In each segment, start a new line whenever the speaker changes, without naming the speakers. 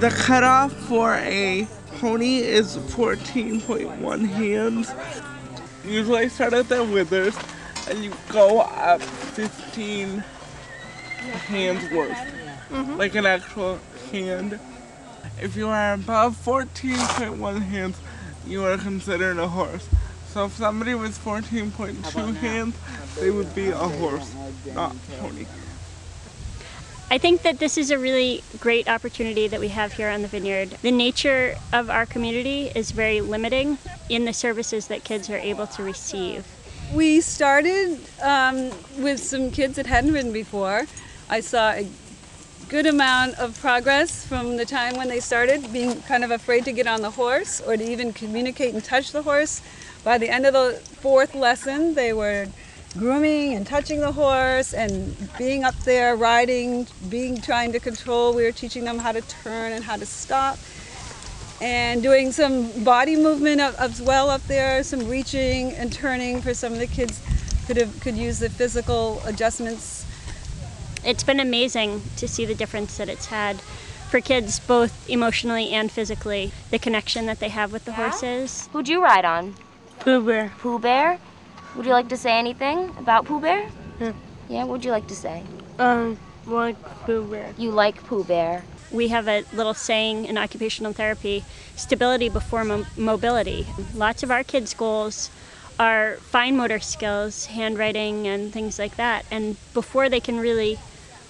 The cutoff for a pony is 14.1 hands. Usually I start at the withers and you go up 15 hands worth, like an actual hand. If you are above 14.1 hands, you are considered a horse. So if somebody was 14.2 hands, they would be a horse, not a pony.
I think that this is a really great opportunity that we have here on the Vineyard. The nature of our community is very limiting in the services that kids are able to receive.
We started with some kids that hadn't ridden before. I saw a good amount of progress from the time when they started, being kind of afraid to get on the horse or to even communicate and touch the horse. By the end of the 4th lesson, they were grooming and touching the horse and being up there riding, trying to control. We were teaching them how to turn and how to stop, and doing some body movement as well up there, some reaching and turning for some of the kids could use the physical adjustments.
It's been amazing to see the difference that it's had for kids, both emotionally and physically, the connection that they have with the horses.
Who'd you ride on?
Pooh Bear.
Pooh Bear? Would you like to say anything about Pooh Bear? Yeah, what would you like to say?
Like Pooh Bear.
You like Pooh Bear.
We have a little saying in occupational therapy, stability before mobility. Lots of our kids' goals are fine motor skills, handwriting and things like that. And before they can really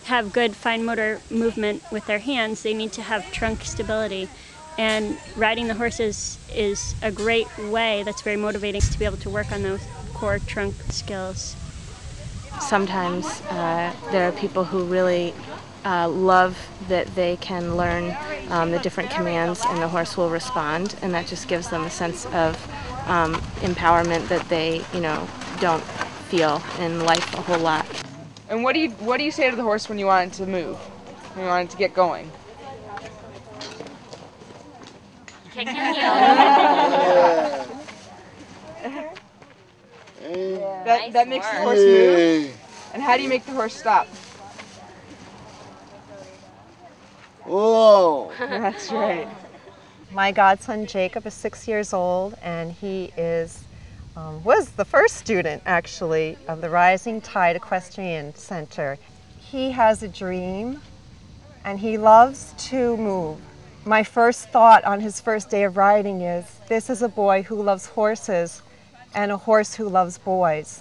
have good fine motor movement with their hands, they need to have trunk stability. And riding the horses is a great way that's very motivating to be able to work on those core trunk skills.
Sometimes there are people who really love that they can learn the different commands and the horse will respond, and that just gives them a sense of empowerment that they, don't feel in life a whole lot.
And what do you say to the horse when you want it to move? When you want it to get going?
Kick your heel.
That makes the horse move. And how do you make the horse stop?
Whoa!
That's right.
My godson Jacob is 6 years old, and he was the first student actually of the Rising Tide Equestrian Center. He has a dream and he loves to move. My first thought on his first day of riding is, this is a boy who loves horses and a horse who loves boys.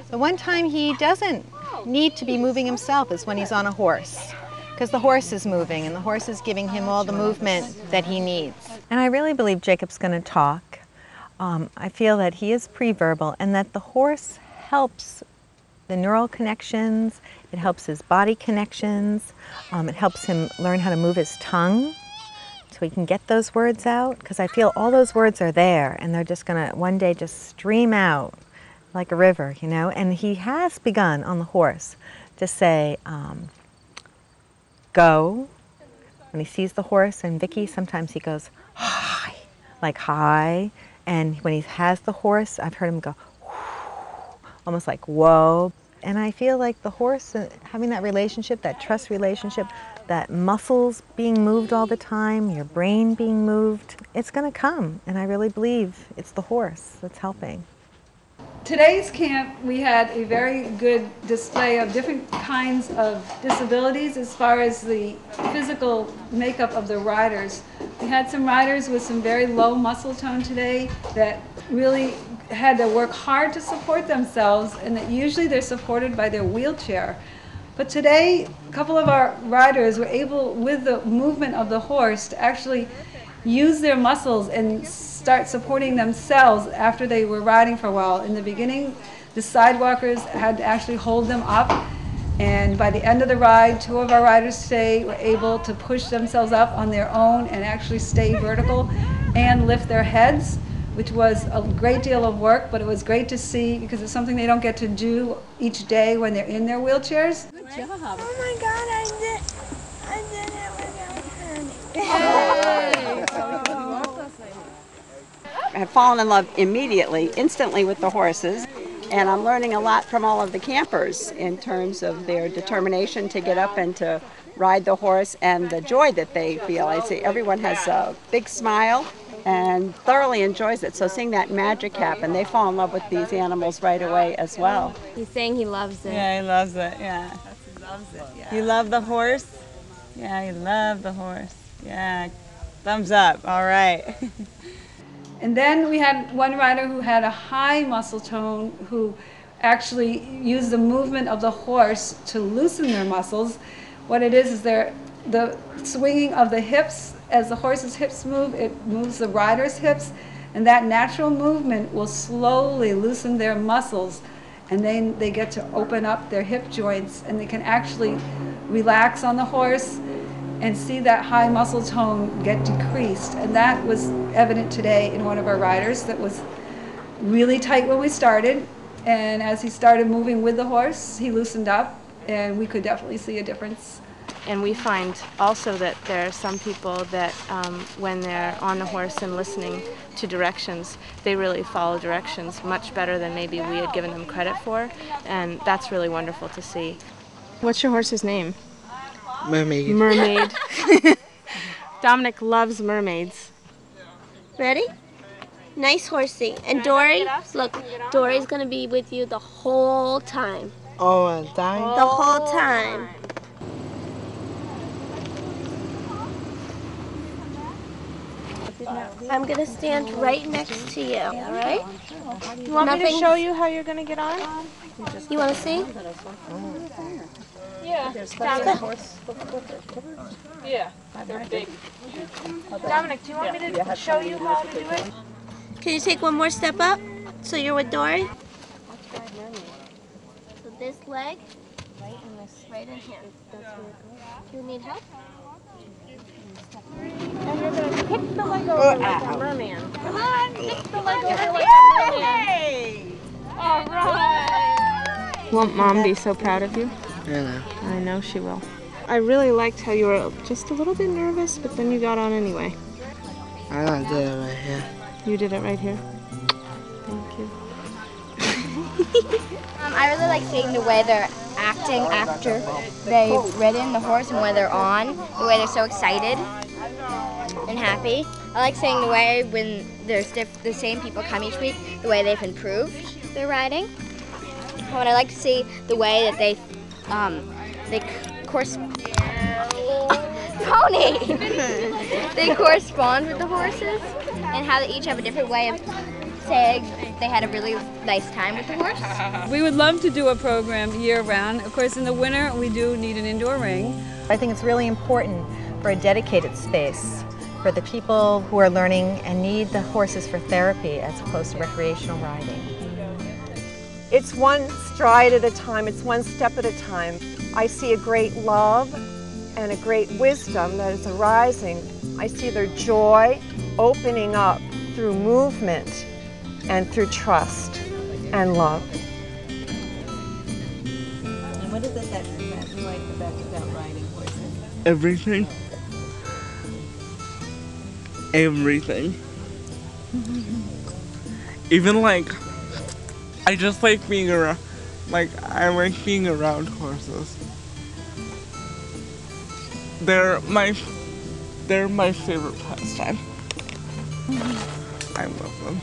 The one time he doesn't need to be moving himself is when he's on a horse, because the horse is moving and the horse is giving him all the movement that he needs.
And I really believe Jacob's going to talk. I feel that he is pre-verbal and that the horse helps the neural connections, it helps his body connections, it helps him learn how to move his tongue so he can get those words out, because I feel all those words are there and they're just going to one day just stream out like a river, and he has begun on the horse to say, go. When he sees the horse, and Vicky, sometimes he goes, hi, like hi. And when he has the horse, I've heard him go, almost like whoa. And I feel like the horse, having that relationship, that trust relationship, that muscles being moved all the time, your brain being moved, it's going to come. And I really believe it's the horse that's helping.
Today's camp, we had a very good display of different kinds of disabilities as far as the physical makeup of the riders. We had some riders with some very low muscle tone today that really had to work hard to support themselves, and that usually they're supported by their wheelchair. But today, a couple of our riders were able, with the movement of the horse, to actually use their muscles and start supporting themselves after they were riding for a while. In the beginning, the sidewalkers had to actually hold them up, and by the end of the ride, 2 of our riders today were able to push themselves up on their own and actually stay vertical and lift their heads, which was a great deal of work, but it was great to see because it's something they don't get to do each day when they're in their wheelchairs. Good job.
Oh my God, I did it without turning.
I have fallen in love immediately, instantly with the horses.
And I'm learning a lot from all of the campers in terms of their determination to get up and to ride the horse and the joy that they feel. I see everyone has a big smile and thoroughly enjoys it. So seeing that magic happen, they fall in love with these animals right away as well.
He's saying he loves it.
Yeah, he loves it, yeah. He loves it, yeah. You love the horse? Yeah, you love the horse. Yeah, thumbs up, all right.
And then we had one rider who had a high muscle tone who actually used the movement of the horse to loosen their muscles. What it is the swinging of the hips. As the horse's hips move, it moves the rider's hips, and that natural movement will slowly loosen their muscles, and then they get to open up their hip joints, and they can actually relax on the horse and see that high muscle tone get decreased. And that was evident today in one of our riders that was really tight when we started, and as he started moving with the horse, he loosened up, and we could definitely see a difference.
And we find also that there are some people that when they're on the horse and listening to directions, they really follow directions much better than maybe we had given them credit for, and that's really wonderful to see. What's your horse's name?
Mermaid.
Mermaid. Dominic loves mermaids.
Ready? Nice horsey. And Dory, look, Dory's gonna be with you the whole time.
Oh, time?
The whole time. I'm gonna stand right next to you, all right?
You want me to show you how you're gonna get on?
You wanna see?
Yeah. Yeah, they're big. Dominic, do you want me to show you how to do it?
Can you take one more step up so you're with Dory? So this leg, right in here. Do you need help?
And you're going to kick the leg over like a merman. Come on, kick the leg over like a merman. All right.
Won't Mom be so proud of you?
I know.
I know she will. I really liked how you were just a little bit nervous, but then you got on anyway.
I don't do it right here.
You did it right here. Thank you.
I really like seeing the way they're acting after they've ridden the horse and when they're on, the way they're so excited and happy. I like seeing the way when there's the same people come each week, the way they've improved their riding. And I like to see the way that they they correspond with the horses and how they each have a different way of saying they had a really nice time with the horse.
We would love to do a program year-round. Of course, in the winter, we do need an indoor ring.
I think it's really important for a dedicated space for the people who are learning and need the horses for therapy as opposed to recreational riding.
It's one stride at a time, it's one step at a time. I see a great love and a great wisdom that is arising. I see their joy opening up through movement and through trust and love.
And what is it that you like the best about riding horses?
Everything. Everything. Even like, I just like being around, I like being around horses. They're my favorite pastime. I love them.